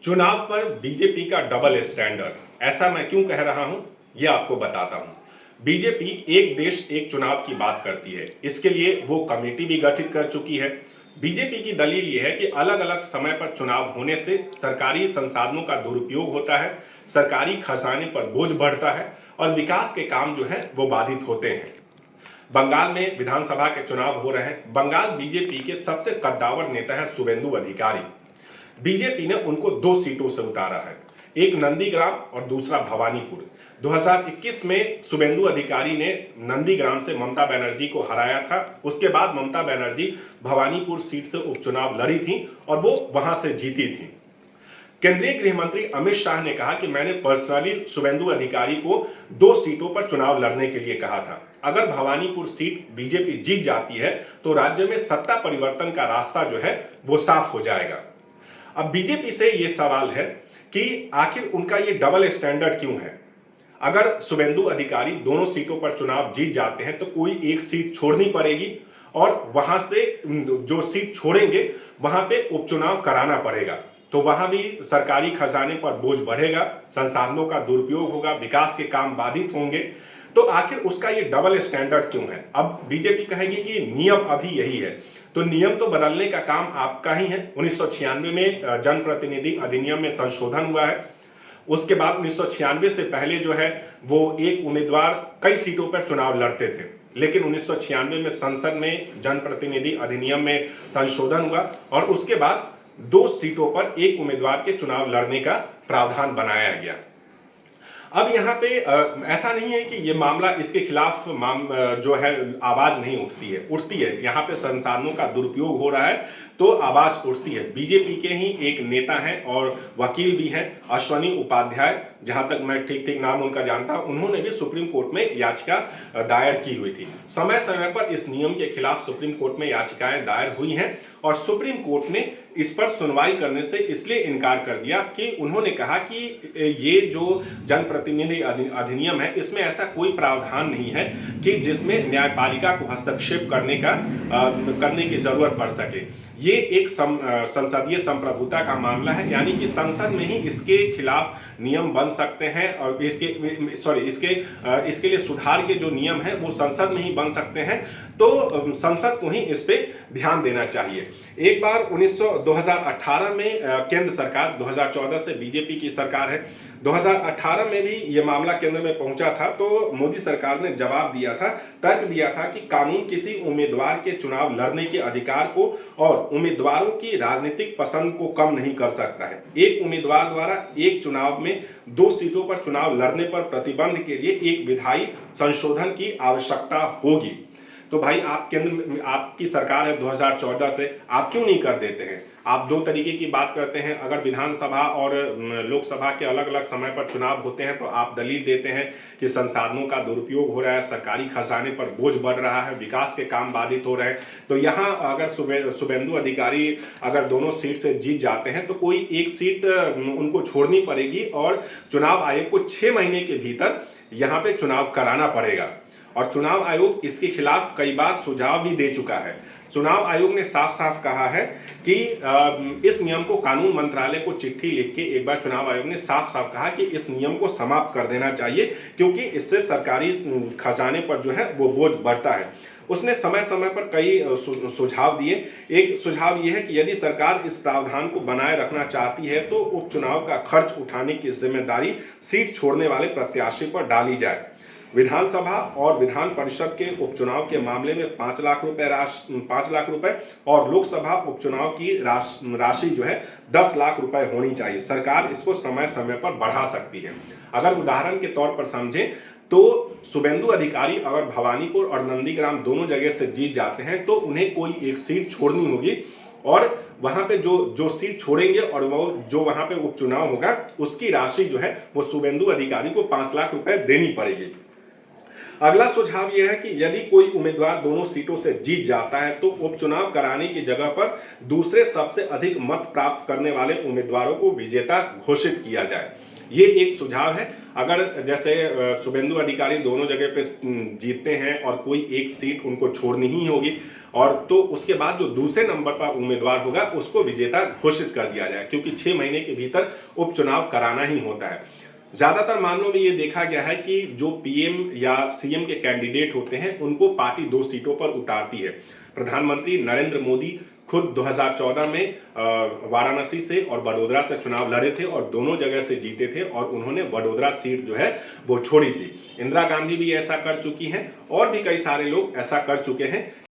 चुनाव पर बीजेपी का डबल स्टैंडर्ड, ऐसा मैं क्यों कह रहा हूं, ये आपको बताता हूं। बीजेपी एक देश एक चुनाव की बात करती है, इसके लिए वो कमेटी भी गठित कर चुकी है। बीजेपी की दलील ये है कि अलग अलग समय पर चुनाव होने से सरकारी संसाधनों का दुरुपयोग होता है, सरकारी खजाने पर बोझ बढ़ता है और विकास के काम जो है वो बाधित होते हैं। बंगाल में विधानसभा के चुनाव हो रहे हैं। बंगाल बीजेपी के सबसे कद्दावर नेता है शुभेंदु अधिकारी। बीजेपी ने उनको 2 सीटों से उतारा है, एक नंदीग्राम और दूसरा भवानीपुर। 2021 में शुभेंदु अधिकारी ने नंदीग्राम से ममता बनर्जी को हराया था। उसके बाद ममता बनर्जी भवानीपुर सीट से उपचुनाव लड़ी थी और वो वहां से जीती थी। केंद्रीय गृह मंत्री अमित शाह ने कहा कि मैंने पर्सनली शुभेंदु अधिकारी को 2 सीटों पर चुनाव लड़ने के लिए कहा था। अगर भवानीपुर सीट बीजेपी जीत जाती है तो राज्य में सत्ता परिवर्तन का रास्ता जो है वो साफ हो जाएगा। अब बीजेपी से ये सवाल है कि आखिर उनका ये डबल स्टैंडर्ड क्यों है। अगर शुभेंदु अधिकारी दोनों सीटों पर चुनाव जीत जाते हैं तो कोई एक सीट छोड़नी पड़ेगी और वहां से जो सीट छोड़ेंगे वहां पे उपचुनाव कराना पड़ेगा, तो वहां भी सरकारी खजाने पर बोझ बढ़ेगा, संसाधनों का दुरुपयोग होगा, विकास के काम बाधित होंगे। तो आखिर उसका ये डबल स्टैंडर्ड क्यों है। अब बीजेपी कहेगी कि नियम अभी यही है, तो नियम तो बदलने का काम आपका ही है। 1996 में जनप्रतिनिधि अधिनियम में संशोधन हुआ है। उसके बाद 1996 से पहले जो है वो एक उम्मीदवार कई सीटों पर चुनाव लड़ते थे, लेकिन 1996 में संसद में जनप्रतिनिधि अधिनियम में संशोधन हुआ और उसके बाद 2 सीटों पर एक उम्मीदवार के चुनाव लड़ने का प्रावधान बनाया गया। अब यहाँ पे ऐसा नहीं है कि ये मामला इसके खिलाफ जो है आवाज नहीं उठती है। यहाँ पे संसाधनों का दुरुपयोग हो रहा है तो आवाज उठती है। बीजेपी के ही एक नेता हैं और वकील भी हैं, अश्वनी उपाध्याय, जहां तक मैं ठीक नाम उनका जानता हूं, उन्होंने भी सुप्रीम कोर्ट में याचिका दायर की हुई थी। समय समय पर इस नियम के खिलाफ सुप्रीम कोर्ट में याचिकाएं दायर हुई हैं और सुप्रीम कोर्ट ने इस पर सुनवाई करने से इसलिए इनकार कर दिया कि उन्होंने कहा कि ये जो जनप्रतिनिधि अधिनियम है इसमें ऐसा कोई प्रावधान नहीं है कि जिसमें न्यायपालिका को हस्तक्षेप करने की जरूरत पड़ सके। ये एक संसदीय संप्रभुता का मामला है, यानी कि संसद में ही इसके खिलाफ नियम बन सकते हैं और इसके लिए सुधार के जो नियम हैं वो संसद में ही बन सकते हैं। तो संसद को ही इस पे ध्यान देना चाहिए। एक बार 2018 में केंद्र सरकार, 2014 से बीजेपी की सरकार है, 2018 में भी ये मामला केंद्र में पहुंचा था तो मोदी सरकार ने जवाब दिया था, तर्क दिया था कि कानून किसी उम्मीदवार के चुनाव लड़ने के अधिकार को और उम्मीदवारों की राजनीतिक पसंद को कम नहीं कर सकता है। एक उम्मीदवार द्वारा एक चुनाव में 2 सीटों पर चुनाव लड़ने पर प्रतिबंध के लिए एक विधायी संशोधन की आवश्यकता होगी। तो भाई आप केंद्र में आपकी सरकार है 2014 से, आप क्यों नहीं कर देते हैं। आप 2 तरीके की बात करते हैं। अगर विधानसभा और लोकसभा के अलग अलग समय पर चुनाव होते हैं तो आप दलील देते हैं कि संसाधनों का दुरुपयोग हो रहा है, सरकारी खजाने पर बोझ बढ़ रहा है, विकास के काम बाधित हो रहे हैं। तो यहाँ अगर शुभेंदु अधिकारी अगर दोनों सीट से जीत जाते हैं तो कोई एक सीट उनको छोड़नी पड़ेगी और चुनाव आयोग को 6 महीने के भीतर यहाँ पे चुनाव कराना पड़ेगा। और चुनाव आयोग इसके खिलाफ कई बार सुझाव भी दे चुका है। चुनाव आयोग ने साफ साफ कहा है कि इस नियम को, कानून मंत्रालय को चिट्ठी लिख के एक बार चुनाव आयोग ने साफ साफ कहा कि इस नियम को समाप्त कर देना चाहिए, क्योंकि इससे सरकारी खजाने पर जो है वो बोझ बढ़ता है। उसने समय समय पर कई सुझाव दिए। एक सुझाव यह है कि यदि सरकार इस प्रावधान को बनाए रखना चाहती है तो उपचुनाव का खर्च उठाने की जिम्मेदारी सीट छोड़ने वाले प्रत्याशी पर डाली जाए। विधानसभा और विधान परिषद के उपचुनाव के मामले में 5 लाख रुपए और लोकसभा उपचुनाव की राशि जो है 10 लाख रुपए होनी चाहिए। सरकार इसको समय समय पर बढ़ा सकती है। अगर उदाहरण के तौर पर समझें तो शुभेंदु अधिकारी अगर भवानीपुर और नंदीग्राम दोनों जगह से जीत जाते हैं तो उन्हें कोई एक सीट छोड़नी होगी और वहां पे जो सीट छोड़ेंगे और वो जो वहां पे उपचुनाव होगा उसकी राशि जो है वो शुभेंदु अधिकारी को 5 लाख रुपए देनी पड़ेगी। अगला सुझाव यह है कि यदि कोई उम्मीदवार दोनों सीटों से जीत जाता है तो उपचुनाव कराने की जगह पर दूसरे सबसे अधिक मत प्राप्त करने वाले उम्मीदवारों को विजेता घोषित किया जाए। ये एक सुझाव है। अगर जैसे शुभेंदु अधिकारी दोनों जगह पे जीतते हैं और कोई एक सीट उनको छोड़नी ही होगी, और तो उसके बाद जो दूसरे नंबर पर उम्मीदवार होगा उसको विजेता घोषित कर दिया जाए, क्योंकि 6 महीने के भीतर उपचुनाव कराना ही होता है। ज्यादातर मामलों में ये देखा गया है कि जो पीएम या सीएम के कैंडिडेट होते हैं उनको पार्टी 2 सीटों पर उतारती है। प्रधानमंत्री नरेंद्र मोदी खुद 2014 में वाराणसी से और बड़ोदरा से चुनाव लड़े थे और दोनों जगह से जीते थे, और उन्होंने बड़ोदरा सीट जो है वो छोड़ी थी। इंदिरा गांधी भी ऐसा कर चुकी हैं और भी कई सारे लोग ऐसा कर चुके हैं।